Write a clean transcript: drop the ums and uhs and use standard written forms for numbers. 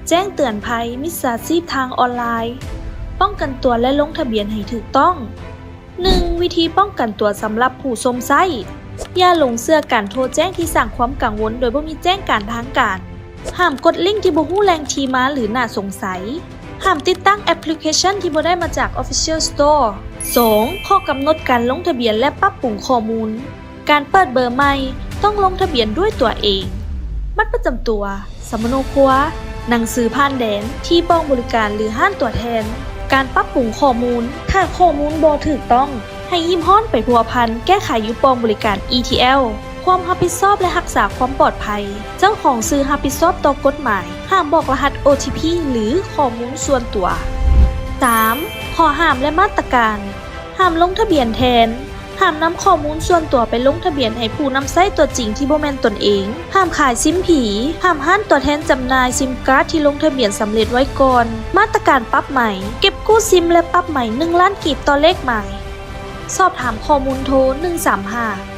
แจ้งเตือนภัยมิจฉาชีพทางออนไลน์ป้องกันตัวและลงทะเบียนให้ถูกต้อง 1. วิธีป้องกันตัวสำหรับผู้สมไส้อย่าหลงเชื่อการโทรแจ้งที่สร้างความกังวลโดยบ่มีแจ้งการทางการห้ามกดลิงก์ที่บ่ฮู้แหล่งที่มาหรือน่าสงสัยห้ามติดตั้งแอปพลิเคชันที่บ่ได้มาจาก Official Store 2. ข้อกำหนดการลงทะเบียนและปรับปรุงข้อมูลการเปิดเบอร์ใหม่ต้องลงทะเบียนด้วยตัวเองบัตรประจำตัวสำเนาครัวหนังสือผ่านแดนที่ป้องบริการหรือห้านตัวแทนการปรับปรุงข้อมูลถ้าข้อมูลบ่ถูกต้องให้ยิ้มฮ้อนไปพัวพันแก้ไขอยู่ป้องบริการ ETL ความรับผิดชอบและรักษาความปลอดภัยเจ้าของซื้อรับผิดชอบต่อกฎหมายห้ามบอกรหัส OTP หรือข้อมูลส่วนตัว 3. ข้อห้ามและมาตรการห้ามลงทะเบียนแทนห้ามนำข้อมูลส่วนตัวไปลงทะเบียนให้ผู้นำใช้ตัวจริงที่บ่แม่นตนเองห้ามขายซิมผีห้ามห้านตัวแทนจำหน่ายซิมการ์ดที่ลงทะเบียนสำเร็จไว้ก่อนมาตรการปรับใหม่เก็บกู้ซิมและปรับใหม่1 ล้านกีบต่อเลขหมายสอบถามข้อมูลโทร135